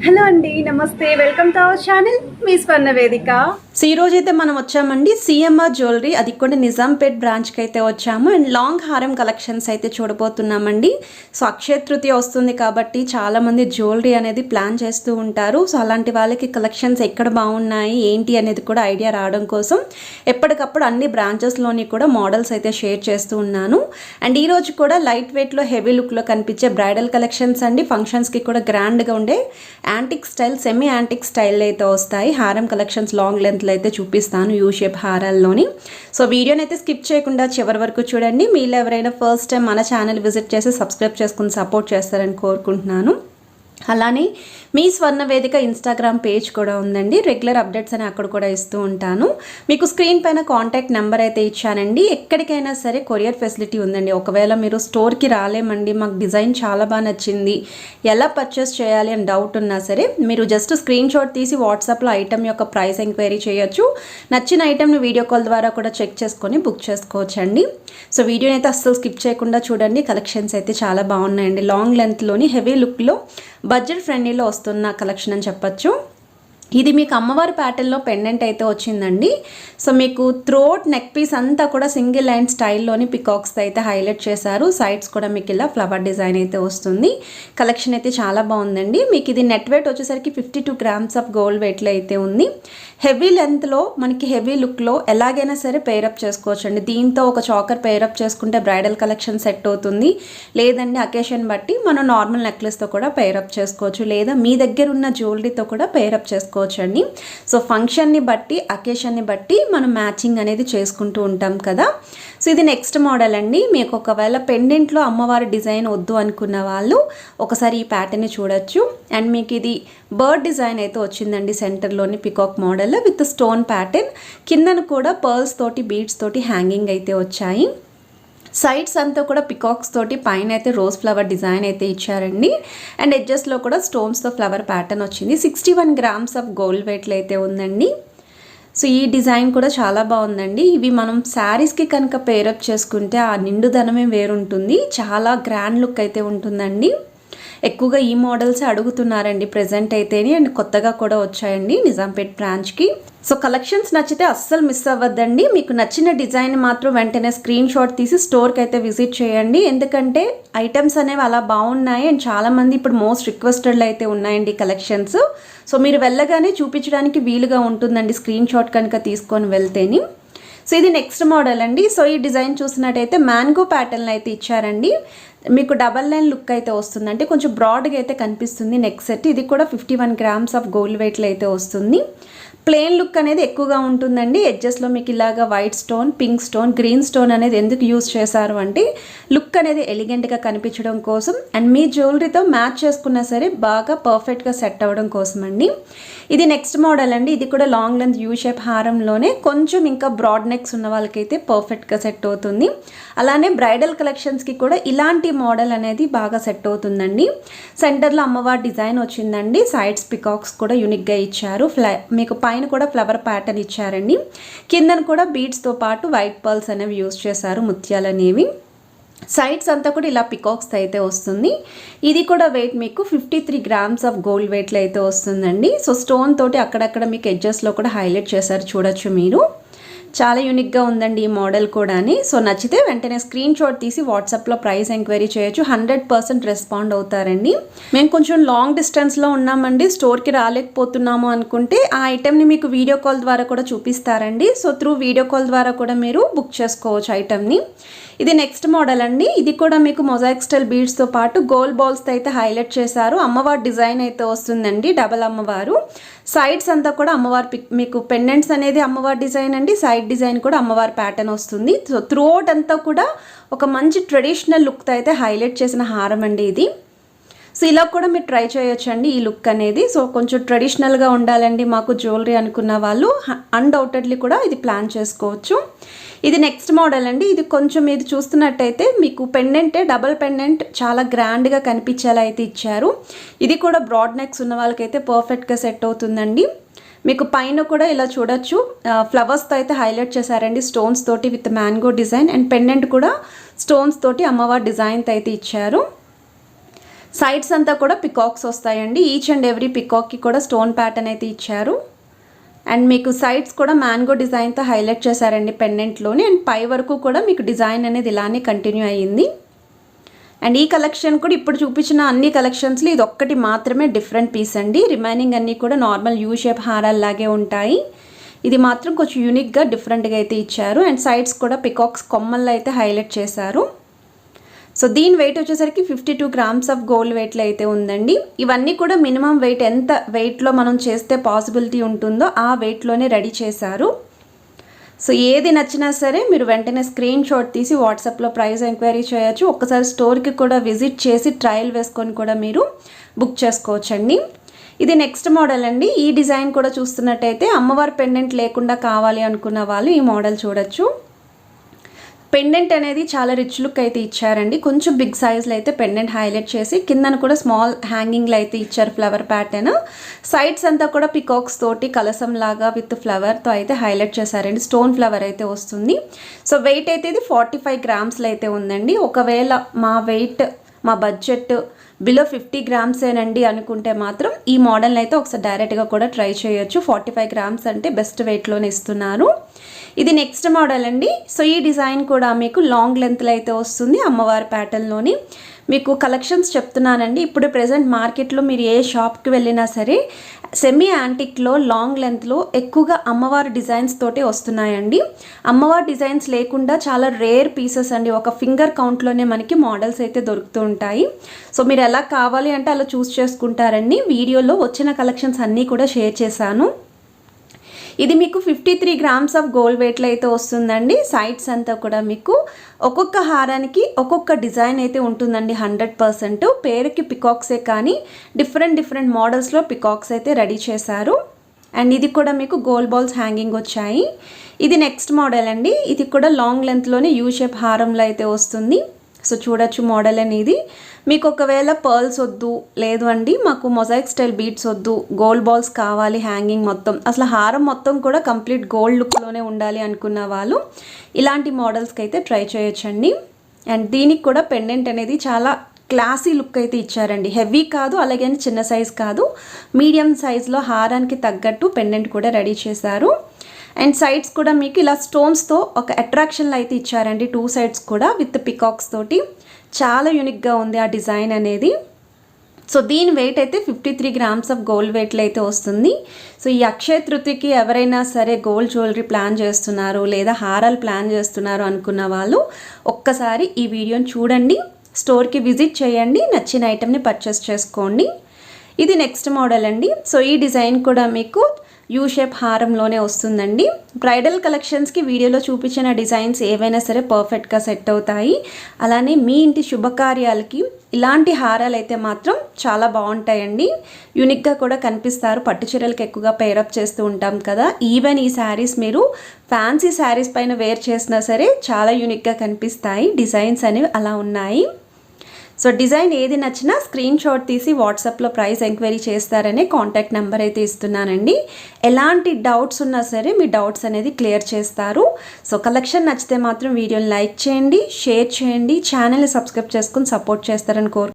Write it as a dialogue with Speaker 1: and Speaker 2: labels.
Speaker 1: Hello అండి, నమస్తే. Welcome to our channel, మీ స్వర్ణ వేదిక. సో ఈ రోజు అయితే మనం వచ్చామండి సిఎంఆర్ జ్యువెలరీ, అది కూడా నిజాంపేట్ బ్రాంచ్కి అయితే వచ్చాము. అండ్ లాంగ్ హారం కలెక్షన్స్ అయితే చూడబోతున్నామండి. సో అక్షయ తృతీయ వస్తుంది కాబట్టి చాలామంది జ్యువెలరీ అనేది ప్లాన్ చేస్తూ ఉంటారు. సో అలాంటి వాళ్ళకి కలెక్షన్స్ ఎక్కడ బాగున్నాయి ఏంటి అనేది కూడా ఐడియా రావడం కోసం ఎప్పటికప్పుడు అన్ని బ్రాంచెస్లోని కూడా మోడల్స్ అయితే షేర్ చేస్తూ ఉన్నాను. అండ్ ఈరోజు కూడా లైట్ వెయిట్లో హెవీ లుక్లో కనిపించే బ్రైడల్ కలెక్షన్స్ అండి. ఫంక్షన్స్కి కూడా గ్రాండ్గా ఉండే antique style, semi antique style అయితే వస్తాయి. హారం కలెక్షన్స్ లాంగ్ లెంత్లో అయితే చూపిస్తాను, యూ షేప్ హారాల్లోని. సో వీడియోని అయితే స్కిప్ చేయకుండా చివరి వరకు చూడండి. మీలో ఎవరైనా ఫస్ట్ టైం మన ఛానల్ విజిట్ చేసి సబ్స్క్రైబ్ చేసుకుని సపోర్ట్ చేస్తారని కోరుకుంటున్నాను. అలానే మీ స్వర్ణ వేదిక ఇన్స్టాగ్రామ్ పేజ్ కూడా ఉందండి. రెగ్యులర్ అప్డేట్స్ అని అక్కడ కూడా ఇస్తూ ఉంటాను. మీకు స్క్రీన్ పైన కాంటాక్ట్ నెంబర్ అయితే ఇచ్చానండి. ఎక్కడికైనా సరే కొరియర్ ఫెసిలిటీ ఉందండి. ఒకవేళ మీరు స్టోర్కి రాలేమండి, మాకు డిజైన్ చాలా బాగా నచ్చింది, ఎలా పర్చేస్ చేయాలి అని డౌట్ ఉన్నా సరే మీరు జస్ట్ స్క్రీన్ షాట్ తీసి వాట్సాప్లో ఐటమ్ యొక్క ప్రైస్ ఎంక్వైరీ చేయొచ్చు. నచ్చిన ఐటమ్ని వీడియో కాల్ ద్వారా కూడా చెక్ చేసుకొని బుక్ చేసుకోవచ్చండి. సో వీడియోని అయితే అస్సలు స్కిప్ చేయకుండా చూడండి. కలెక్షన్స్ అయితే చాలా బాగున్నాయండి. లాంగ్ లెంత్లోని హెవీ లుక్లో బడ్జెట్ ఫ్రెండ్లీలో వస్తున్న కలెక్షన్ అని చెప్పచ్చు. ఇది మీకు అమ్మవారి ప్యాటర్న్లో పెండెంట్ అయితే వచ్చిందండి. సో మీకు థ్రోట్ నెక్ పీస్ అంతా కూడా సింగిల్ లైన్ స్టైల్లోని పికాక్స్ అయితే హైలైట్ చేశారు. సైడ్స్ కూడా మీకు ఇలా ఫ్లవర్ డిజైన్ అయితే వస్తుంది. కలెక్షన్ అయితే చాలా బాగుందండి. మీకు ఇది నెట్ వెయిట్ వచ్చేసరికి 52 grams ఆఫ్ గోల్డ్ వెయిట్లో అయితే ఉంది. హెవీ లెంత్లో మనకి హెవీ లుక్లో ఎలాగైనా సరే పేరప్ చేసుకోవచ్చు అండి. దీంతో ఒక చాకర్ పేరప్ చేసుకుంటే బ్రైడల్ కలెక్షన్ సెట్ అవుతుంది. లేదండి అకేషన్ బట్టి మనం నార్మల్ నెక్లెస్తో కూడా పేరప్ చేసుకోవచ్చు, లేదా మీ దగ్గర ఉన్న జ్యువెలరీతో కూడా పేరప్ చేసుకోవచ్చు అండి. సో ఫంక్షన్ని బట్టి, అకేషన్ని బట్టి మనం మ్యాచింగ్ అనేది చేసుకుంటూ ఉంటాం కదా. సో ఇది నెక్స్ట్ మోడల్ అండి. మీకు ఒకవేళ పెండెంట్లో అమ్మవారి డిజైన్ వద్దు అనుకున్న వాళ్ళు ఒకసారి ఈ ప్యాటర్న్ని చూడొచ్చు. అండ్ మీకు ఇది బర్డ్ డిజైన్ అయితే వచ్చిందండి. సెంటర్లోని peacock model with stone pattern, కిందను కూడా పర్ల్స్ తోటి బీడ్స్ తోటి హ్యాంగింగ్ అయితే వచ్చాయి. సైడ్స్ అంతా కూడా పికాక్స్ తోటి, పైన అయితే రోజ్ ఫ్లవర్ డిజైన్ అయితే ఇచ్చారండి. అండ్ ఎడ్జెస్లో కూడా స్టోన్స్తో ఫ్లవర్ ప్యాటర్న్ వచ్చింది. 61 grams ఆఫ్ గోల్డ్ వెయిట్లో అయితే ఉందండి. సో ఈ డిజైన్ కూడా చాలా బాగుందండి. ఇవి మనం శారీస్కి కనుక పేరప్ చేసుకుంటే ఆ నిండుదనమే వేరుంటుంది. చాలా గ్రాండ్ లుక్ అయితే ఉంటుందండి. ఎక్కువగా ఈ మోడల్స్ అడుగుతున్నారండి ప్రెజెంట్ అయితేనే. అండ్ కొత్తగా కూడా వచ్చాయండి నిజాంపేట్ బ్రాంచ్కి. సో కలెక్షన్స్ నచ్చితే అస్సలు మిస్ అవ్వద్దండి. మీకు నచ్చిన డిజైన్ మాత్రం వెంటనే స్క్రీన్ షాట్ తీసి స్టోర్కి అయితే విజిట్ చేయండి. ఎందుకంటే ఐటమ్స్ అనేవి అలా బాగున్నాయి. అండ్ చాలామంది ఇప్పుడు మోస్ట్ రిక్వెస్టెడ్లో అయితే ఉన్నాయండి కలెక్షన్స్. సో మీరు వెళ్ళగానే చూపించడానికి వీలుగా ఉంటుందండి స్క్రీన్ షాట్ కనుక తీసుకొని వెళ్తేని. సో ఇది నెక్స్ట్ మోడల్ అండి. సో ఈ డిజైన్ చూసినట్టయితే మ్యాంగో ప్యాటర్న్ అయితే ఇచ్చారండి. మీకు డబల్ లైన్ లుక్ అయితే వస్తుంది, అంటే కొంచెం బ్రాడ్గా అయితే కనిపిస్తుంది నెక్ సెట్. ఇది కూడా 51 grams ఆఫ్ గోల్డ్ వెయిట్లో అయితే వస్తుంది. ప్లెయిన్ లుక్ అనేది ఎక్కువగా ఉంటుందండి. ఎడ్జెస్లో మీకు ఇలాగా white stone, pink stone, green stone అనేది ఎందుకు యూజ్ చేశారు అంటే లుక్ అనేది ఎలిగెంట్గా కనిపించడం కోసం, అండ్ మీ జ్యువెలరీతో మ్యాచ్ చేసుకున్నా సరే బాగా పర్ఫెక్ట్గా సెట్ అవ్వడం కోసం అండి. ఇది నెక్స్ట్ మోడల్ అండి. ఇది కూడా లాంగ్ లెంత్ యూ షేప్ హారంలోనే కొంచెం ఇంకా బ్రాడ్ నెక్స్ ఉన్న వాళ్ళకైతే పర్ఫెక్ట్గా సెట్ అవుతుంది. అలానే బ్రైడల్ కలెక్షన్స్కి కూడా ఇలాంటి మోడల్ అనేది బాగా సెట్ అవుతుందండి. సెంటర్లో అమ్మవారి డిజైన్ వచ్చిందండి. సైడ్స్ పికాక్స్ కూడా యూనిక్గా ఇచ్చారు. మీకు పైన కూడా ఫ్లవర్ ప్యాటర్న్ ఇచ్చారండి. కిందన కూడా బీడ్స్తో పాటు వైట్ పర్ల్స్ అనేవి యూజ్ చేశారు, ముత్యాలు అనేవి. సైడ్స్ అంతా కూడా ఇలా పికాక్స్ అయితే వస్తుంది. ఇది కూడా వెయిట్ మీకు 53 grams ఆఫ్ గోల్డ్ వెయిట్లో అయితే వస్తుందండి. సో స్టోన్ తోటి అక్కడక్కడ మీకు ఎడ్జెస్లో కూడా హైలైట్ చేశారు, చూడొచ్చు మీరు. చాలా యూనిక్గా ఉందండి ఈ మోడల్ కూడా. సో నచ్చితే వెంటనే స్క్రీన్ షాట్ తీసి వాట్సాప్లో ప్రైస్ ఎంక్వైరీ చేయొచ్చు. 100% రెస్పాండ్ అవుతారండి. మేము కొంచెం లాంగ్ డిస్టెన్స్లో ఉన్నామండి, స్టోర్కి రాలేకపోతున్నాము అనుకుంటే ఆ ఐటెంని మీకు వీడియో కాల్ ద్వారా కూడా చూపిస్తారండి. సో త్రూ వీడియో కాల్ ద్వారా కూడా మీరు బుక్ చేసుకోవచ్చు ఐటెంని. ఇది నెక్స్ట్ మోడల్ అండి. ఇది కూడా మీకు మొజాయిక్ స్టైల్ బీడ్స్తో పాటు గోల్డ్ బాల్స్తో అయితే హైలైట్ చేశారు. అమ్మవారి డిజైన్ అయితే వస్తుందండి, డబల్ అమ్మవారు. సైడ్స్ అంతా కూడా అమ్మవారి మీకు పెండెంట్స్ అనేది అమ్మవారి డిజైన్ అండి. సైడ్ డిజైన్ కూడా అమ్మవారి ప్యాటర్న్ వస్తుంది. సో త్రూఅవుట్ అంతా కూడా ఒక మంచి ట్రెడిషనల్ లుక్తో అయితే హైలైట్ చేసిన హారం అండి ఇది. సో ఇలా కూడా మీరు ట్రై చేయొచ్చు అండి ఈ లుక్ అనేది. సో కొంచెం ట్రెడిషనల్గా ఉండాలండి మాకు జ్యువెలరీ అనుకున్న వాళ్ళు అన్డౌటెడ్లీ కూడా ఇది ప్లాన్ చేసుకోవచ్చు. ఇది నెక్స్ట్ మోడల్ అండి. ఇది కొంచెం ఇది చూస్తున్నట్టయితే మీకు పెండెంటే డబల్ పెండెంట్ చాలా గ్రాండ్గా కనిపించేలా అయితే ఇచ్చారు. ఇది కూడా బ్రాడ్ నెక్స్ ఉన్న వాళ్ళకైతే పర్ఫెక్ట్గా సెట్ అవుతుందండి. మీకు పైన కూడా ఇలా చూడొచ్చు, ఫ్లవర్స్తో అయితే హైలైట్ చేశారండి, స్టోన్స్ తోటి with mango design. And pendant కూడా స్టోన్స్ తోటి అమ్మవారి డిజైన్తో అయితే ఇచ్చారు. సైడ్స్ అంతా కూడా పికాక్స్ వస్తాయండి. ఈచ్ అండ్ ఎవ్రీ పికాక్కి కూడా స్టోన్ ప్యాటర్న్ అయితే ఇచ్చారు. అండ్ మీకు సైడ్స్ కూడా మ్యాంగో డిజైన్తో హైలైట్ చేశారండి పెండెంట్లోని. అండ్ పై వరకు కూడా మీకు డిజైన్ అనేది ఇలానే కంటిన్యూ అయ్యింది. అండ్ ఈ కలెక్షన్ కూడా ఇప్పుడు చూపించిన అన్ని కలెక్షన్స్లో ఇది ఒక్కటి మాత్రమే డిఫరెంట్ పీస్ అండి. రిమైనింగ్ అన్నీ కూడా నార్మల్ యూ షేప్ హారాల్లాగే ఉంటాయి. ఇది మాత్రం కొంచెం యూనిక్గా డిఫరెంట్గా అయితే ఇచ్చారు. అండ్ సైడ్స్ కూడా పికాక్స్ కొమ్మల్లో అయితే హైలైట్ చేశారు. సో దీని వెయిట్ వచ్చేసరికి 52 గ్రామ్స్ ఆఫ్ గోల్డ్ వెయిట్లో అయితే ఉందండి. ఇవన్నీ కూడా మినిమం వెయిట్ ఎంత వెయిట్లో మనం చేస్తే పాసిబిలిటీ ఉంటుందో ఆ వెయిట్లోనే రెడీ చేశారు. సో ఏది నచ్చినా సరే మీరు వెంటనే స్క్రీన్ షాట్ తీసి వాట్సాప్లో ప్రైస్ ఎంక్వైరీ చేయొచ్చు. ఒక్కసారి స్టోర్కి కూడా విజిట్ చేసి ట్రయల్ వేసుకొని కూడా మీరు బుక్ చేసుకోవచ్చండి. ఇది నెక్స్ట్ మోడల్ అండి. ఈ డిజైన్ కూడా చూస్తున్నట్టయితే అమ్మవారి పెండెంట్ లేకుండా కావాలి అనుకున్న వాళ్ళు ఈ మోడల్ చూడొచ్చు. పెండెంట్ అనేది చాలా రిచ్ లుక్ అయితే ఇచ్చారండి. కొంచెం బిగ్ సైజ్లో అయితే పెండెంట్ హైలైట్ చేసి కిందన కూడా స్మాల్ హ్యాంగింగ్లో అయితే ఇచ్చారు ఫ్లవర్ ప్యాటర్న్. సైడ్స్ అంతా కూడా పికాక్స్ తోటి కలసం లాగా విత్ ఫ్లవర్తో అయితే హైలైట్ చేశారండి. స్టోన్ ఫ్లవర్ అయితే వస్తుంది. సో వెయిట్ అయితే ఇది 45 గ్రామ్స్లో అయితే ఉందండి. ఒకవేళ మా బడ్జెట్ బిలో 50 గ్రామ్సేనండి అనుకుంటే మాత్రం ఈ మోడల్ని అయితే ఒకసారి డైరెక్ట్గా కూడా ట్రై చేయొచ్చు. 45 గ్రామ్స్ అంటే బెస్ట్ వెయిట్లోనే ఇస్తున్నారు. ఇది నెక్స్ట్ మోడల్ అండి. సో ఈ డిజైన్ కూడా మీకు లాంగ్ లెంత్లో అయితే వస్తుంది అమ్మవారి ప్యాటర్న్లోని. మీకు కలెక్షన్స్ చెప్తున్నానండి. ఇప్పుడు ప్రెజెంట్ మార్కెట్లో మీరు ఏ షాప్కి వెళ్ళినా సరే సెమీ యాంటిక్లో లాంగ్ లెంత్లో ఎక్కువగా అమ్మవారి డిజైన్స్ తోటే వస్తున్నాయండి. అమ్మవారి డిజైన్స్ లేకుండా చాలా రేర్ పీసెస్ అండి. ఒక ఫింగర్ కౌంట్లోనే మనకి మోడల్స్ అయితే దొరుకుతూ ఉంటాయి. సో మీరు ఎలా కావాలి అంటే అలా చూస్ చేసుకుంటారండి. వీడియోలో వచ్చిన కలెక్షన్స్ అన్నీ కూడా షేర్ చేశాను. ఇది మీకు 53 గ్రామ్స్ ఆఫ్ గోల్డ్ వెయిట్లో అయితే వస్తుందండి. సైడ్స్ అంతా కూడా మీకు ఒక్కొక్క హారానికి ఒక్కొక్క డిజైన్ అయితే ఉంటుందండి. 100% పేరుకి పికాక్సే కానీ డిఫరెంట్ మోడల్స్లో పికాక్స్ అయితే రెడీ చేశారు. అండ్ ఇది కూడా మీకు గోల్డ్ బాల్స్ హ్యాంగింగ్ వచ్చాయి. ఇది నెక్స్ట్ మోడల్ అండి. ఇది కూడా లాంగ్ లెంత్లోనే యూ షేప్ హారంలో అయితే వస్తుంది. సో చూడొచ్చు మోడల్ అనేది. మీకు ఒకవేళ పర్ల్స్ వద్దు, లేదు అండి మాకు మొజాయిక్ స్టైల్ బీడ్స్ వద్దు, గోల్డ్ బాల్స్ కావాలి హ్యాంగింగ్ మొత్తం, అసలు హారం మొత్తం కూడా కంప్లీట్ గోల్డ్ లుక్లోనే ఉండాలి అనుకున్న వాళ్ళు ఇలాంటి మోడల్స్కి అయితే ట్రై చేయొచ్చండి. అండ్ దీనికి కూడా పెండెంట్ అనేది చాలా క్లాసీ లుక్ అయితే ఇచ్చారండి. హెవీ కాదు, అలాగే చిన్న సైజ్ కాదు, మీడియం సైజ్లో హారానికి తగ్గట్టు పెండెంట్ కూడా రెడీ చేశారు. అండ్ సైడ్స్ కూడా మీకు ఇలా స్టోన్స్తో ఒక అట్రాక్షన్లో అయితే ఇచ్చారండి. 2 సైడ్స్ కూడా విత్ పికాక్స్ తోటి చాలా యూనిక్గా ఉంది ఆ డిజైన్ అనేది. సో దీని వెయిట్ అయితే 53 గ్రామ్స్ ఆఫ్ గోల్డ్ వెయిట్లో అయితే వస్తుంది. సో ఈ అక్షయ తృతీయకి ఎవరైనా సరే గోల్డ్ జ్యువెలరీ ప్లాన్ చేస్తున్నారు లేదా హారాలు ప్లాన్ చేస్తున్నారు అనుకున్న వాళ్ళు ఒక్కసారి ఈ వీడియోని చూడండి, స్టోర్కి విజిట్ చేయండి, నచ్చిన ఐటెంని పర్చేస్ చేసుకోండి. ఇది నెక్స్ట్ మోడల్ అండి. సో ఈ డిజైన్ కూడా మీకు యూ షేప్ హారంలోనే వస్తుందండి. బ్రైడల్ కలెక్షన్స్కి వీడియోలో చూపించిన డిజైన్స్ ఏవైనా సరే పర్ఫెక్ట్గా సెట్ అవుతాయి. అలానే మీ ఇంటి శుభకార్యాలకి ఇలాంటి హారాలు అయితే మాత్రం చాలా బాగుంటాయండి. యూనిక్గా కూడా కనిపిస్తారు. పట్టు చీరలకు ఎక్కువగా పేరప్ చేస్తూ ఉంటాం కదా. ఈవెన్ ఈ శారీస్ మీరు ఫ్యాన్సీ శారీస్ పైన వేర్ చేసినా సరే చాలా యూనిక్గా కనిపిస్తాయి. డిజైన్స్ అనేవి అలా ఉన్నాయి. సో డిజైన్ ఏది నచ్చినా స్క్రీన్ షాట్ తీసి వాట్సాప్లో ప్రైస్ ఎంక్వైరీ చేస్తారనే కాంటాక్ట్ నెంబర్ అయితే ఇస్తున్నానండి. ఎలాంటి డౌట్స్ ఉన్నా సరే మీ డౌట్స్ అనేది క్లియర్ చేస్తారు. సో కలెక్షన్ నచ్చితే మాత్రం వీడియోని లైక్ చేయండి, షేర్ చేయండి, ఛానల్ని సబ్స్క్రైబ్ చేసుకుని సపోర్ట్ చేస్తారని